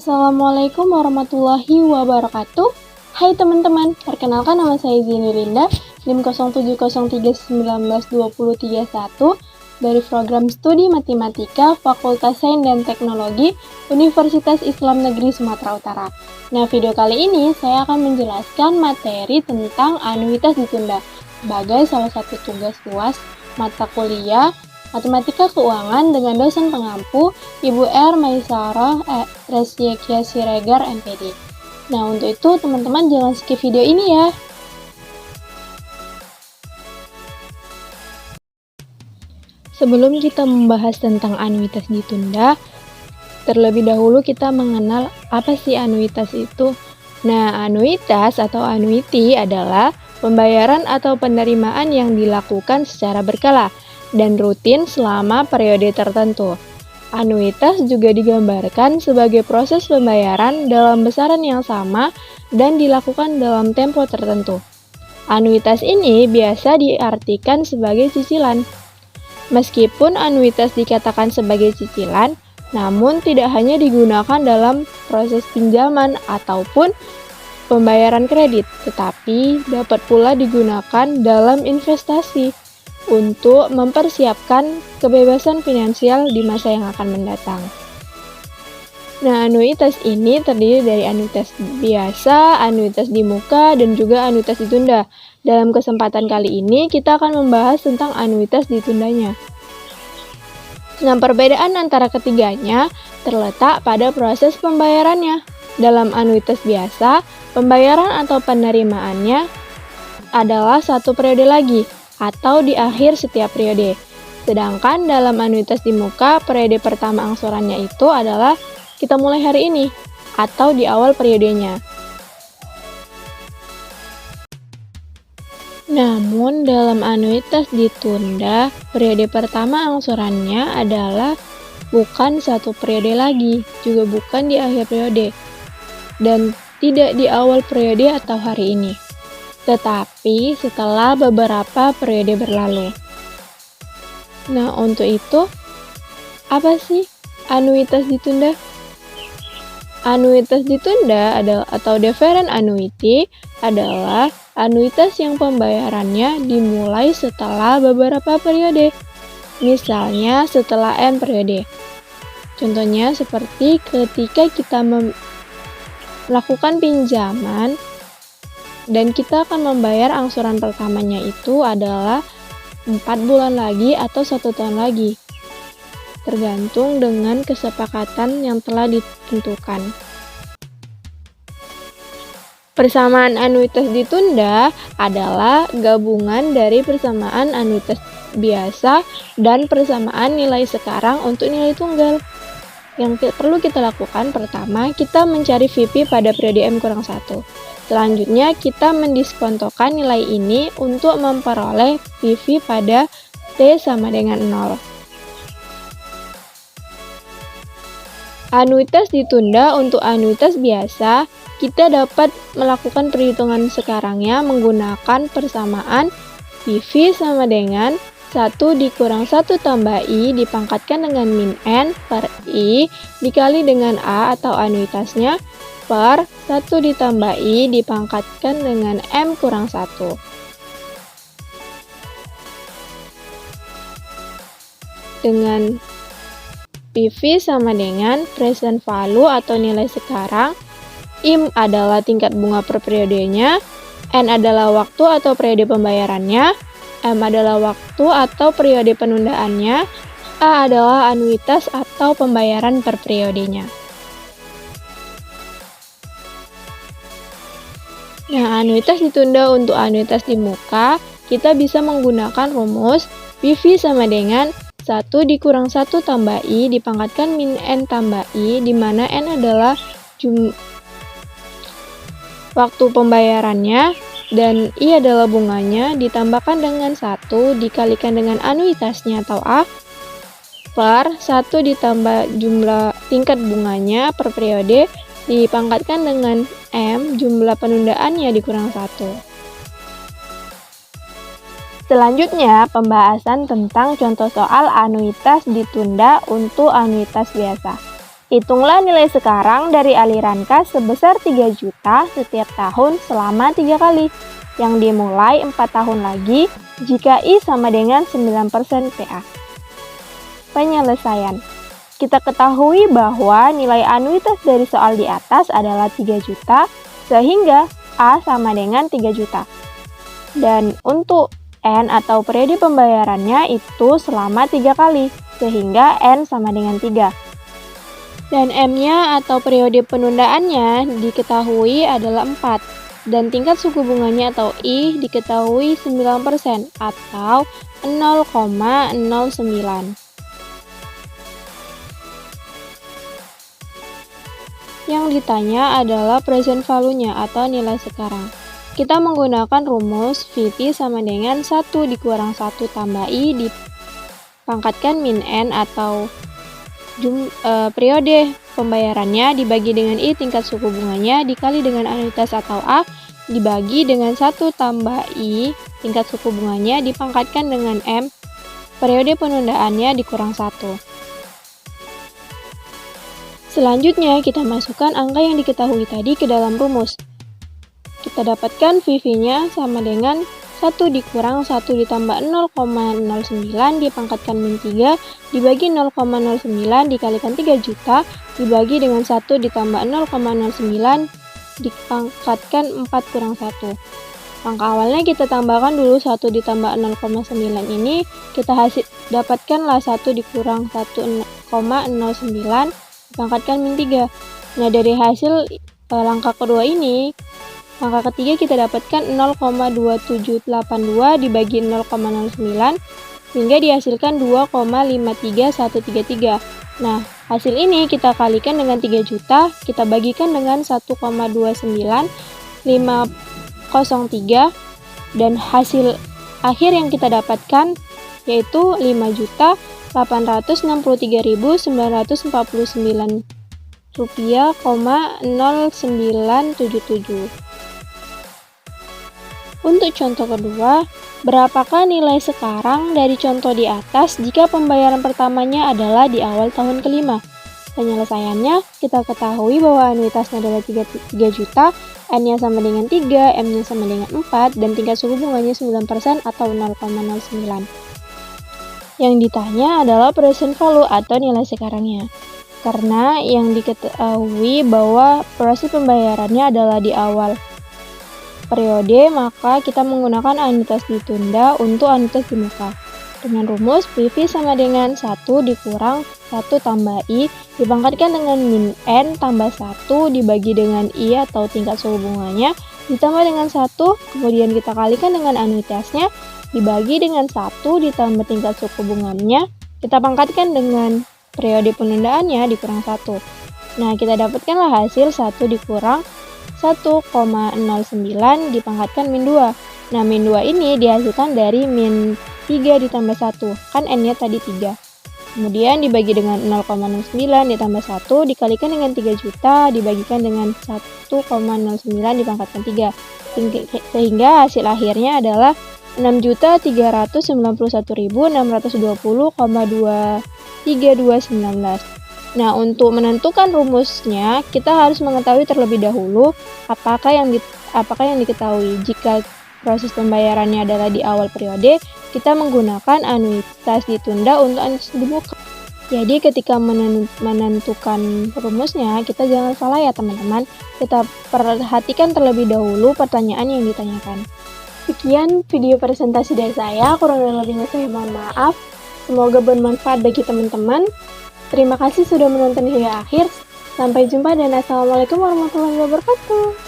Assalamualaikum warahmatullahi wabarakatuh. Hai teman-teman, perkenalkan nama saya Zini Linda, NIM 0703192031 dari program studi Matematika Fakultas Sains dan Teknologi Universitas Islam Negeri Sumatera Utara. Nah, video kali ini saya akan menjelaskan materi tentang anuitas ditunda sebagai salah satu tugas UAS mata kuliah Matematika Keuangan dengan dosen pengampu Ibu R. Maisarah Resyekia Siregar, MPD. Nah, untuk itu teman-teman jangan skip video ini ya. Sebelum kita membahas tentang anuitas ditunda, terlebih dahulu kita mengenal apa sih anuitas itu. Nah, anuitas atau annuity adalah pembayaran atau penerimaan yang dilakukan secara berkala dan rutin selama periode tertentu. Anuitas juga digambarkan sebagai proses pembayaran dalam besaran yang sama dan dilakukan dalam tempo tertentu. Anuitas ini biasa diartikan sebagai cicilan. Meskipun anuitas dikatakan sebagai cicilan, namun tidak hanya digunakan dalam proses pinjaman ataupun pembayaran kredit, tetapi dapat pula digunakan dalam investasi untuk mempersiapkan kebebasan finansial di masa yang akan mendatang. Nah, anuitas ini terdiri dari anuitas biasa, anuitas di muka, dan juga anuitas ditunda. Dalam kesempatan kali ini, kita akan membahas tentang anuitas ditundanya. Nah, perbedaan antara ketiganya terletak pada proses pembayarannya. Dalam anuitas biasa, pembayaran atau penerimaannya adalah satu periode lagi, atau di akhir setiap periode. Sedangkan dalam anuitas di muka, periode pertama angsurannya itu adalah kita mulai hari ini, atau di awal periodenya. Namun dalam anuitas ditunda, periode pertama angsurannya adalah bukan satu periode lagi, juga bukan di akhir periode, dan tidak di awal periode atau hari ini, tetapi setelah beberapa periode berlalu. Nah, untuk itu, apa sih anuitas ditunda? Anuitas ditunda adalah atau deferred annuity adalah anuitas yang pembayarannya dimulai setelah beberapa periode, misalnya setelah N periode. Contohnya seperti ketika kita melakukan pinjaman dan kita akan membayar angsuran pertamanya itu adalah 4 bulan lagi atau 1 tahun lagi, tergantung dengan kesepakatan yang telah ditentukan. Persamaan anuitas ditunda adalah gabungan dari persamaan anuitas biasa dan persamaan nilai sekarang untuk nilai tunggal. Yang perlu kita lakukan pertama, kita mencari VP pada periode M-1. Selanjutnya, kita mendiskontokan nilai ini untuk memperoleh PV pada T sama dengan 0. Anuitas ditunda untuk anuitas biasa, kita dapat melakukan perhitungan sekarangnya menggunakan persamaan PV sama dengan 1 dikurang 1 tambah I dipangkatkan dengan min N per I dikali dengan A atau anuitasnya per 1 ditambah I dipangkatkan dengan M kurang 1. Dengan PV sama dengan present value atau nilai sekarang, I adalah tingkat bunga per periodenya, N adalah waktu atau periode pembayarannya, M adalah waktu atau periode penundaannya, A adalah anuitas atau pembayaran per periodenya. Nah, anuitas ditunda untuk anuitas di muka, kita bisa menggunakan rumus PV sama dengan 1 dikurang 1 tambah I dipangkatkan min N tambah I, di mana N adalah waktu pembayarannya dan I adalah bunganya, ditambahkan dengan 1 dikalikan dengan anuitasnya atau A per 1 ditambah jumlah tingkat bunganya per periode dipangkatkan dengan M jumlah penundaannya dikurang 1. Selanjutnya, pembahasan tentang contoh soal anuitas ditunda untuk anuitas biasa. Hitunglah nilai sekarang dari aliran kas sebesar 3 juta setiap tahun selama 3 kali, yang dimulai 4 tahun lagi jika I sama dengan 9% PA. Penyelesaian. Kita ketahui bahwa nilai anuitas dari soal di atas adalah 3 juta, sehingga A sama dengan 3 juta. Dan untuk N atau periode pembayarannya itu selama 3 kali, sehingga N sama dengan 3. Dan M-nya atau periode penundaannya diketahui adalah 4. Dan tingkat suku bunganya atau I diketahui 9% atau 0,09. Yang ditanya adalah present value-nya atau nilai sekarang. Kita menggunakan rumus VP sama dengan 1 dikurang 1 tambah I dipangkatkan min N atau periode pembayarannya dibagi dengan I tingkat suku bunganya dikali dengan anuitas atau A dibagi dengan 1 tambah I tingkat suku bunganya dipangkatkan dengan M periode penundaannya dikurang 1. Selanjutnya kita masukkan angka yang diketahui tadi ke dalam rumus. Kita dapatkan VV-nya sama dengan 1 dikurang 1 ditambah 0,09 dipangkatkan min 3 dibagi 0,09 dikalikan 3 juta dibagi dengan 1 ditambah 0,09 dipangkatkan 4 kurang 1. Angka awalnya kita tambahkan dulu 1 ditambah 0,9 ini, kita dapatkanlah 1 dikurang 1,09 dipangkatkan min 3. Nah, dari hasil langkah kedua ini, angka ketiga kita dapatkan 0,2782 dibagi 0,09 sehingga dihasilkan 2,53133. Nah, hasil ini kita kalikan dengan 3 juta, kita bagikan dengan 1,29503 dan hasil akhir yang kita dapatkan yaitu 5.863.949 rupiah, 0977. Untuk contoh kedua, berapakah nilai sekarang dari contoh di atas jika pembayaran pertamanya adalah di awal tahun kelima? Penyelesaiannya, kita ketahui bahwa anuitasnya adalah 3 juta, N-nya sama dengan 3, M-nya sama dengan 4, dan tingkat suku bunganya 9% atau 0,09. Yang ditanya adalah present value atau nilai sekarangnya. Karena yang diketahui bahwa proses pembayarannya adalah di awal periode, maka kita menggunakan anuitas ditunda untuk anuitas di muka. Dengan rumus PV sama dengan 1 dikurang 1 tambah I dipangkatkan dengan min N tambah 1 dibagi dengan I atau tingkat suku bunganya ditambah dengan 1, kemudian kita kalikan dengan anuitasnya dibagi dengan 1 ditambah tingkat suku bunganya, kita pangkatkan dengan periode penundaannya dikurang 1. Nah, kita dapatkanlah hasil 1 dikurang 1,09 dipangkatkan min 2. Nah, min 2 ini dihasilkan dari min 3 ditambah 1, kan N-nya tadi 3. Kemudian dibagi dengan 0,09 ditambah 1 dikalikan dengan 3 juta dibagikan dengan 1,09 dipangkatkan 3. Sehingga hasil akhirnya adalah 6.391.620,23219. Nah, untuk menentukan rumusnya, kita harus mengetahui terlebih dahulu apakah yang diketahui. Jika proses pembayarannya adalah di awal periode, kita menggunakan anuitas ditunda untuk anuitas dibuka. Jadi, ketika menentukan rumusnya, kita jangan salah ya teman-teman. Kita perhatikan terlebih dahulu pertanyaan yang ditanyakan. Sekian video presentasi dari saya, kurang dan lebihnya saya mohon maaf. Semoga bermanfaat bagi teman-teman. Terima kasih sudah menonton hingga akhir. Sampai jumpa dan assalamualaikum warahmatullahi wabarakatuh.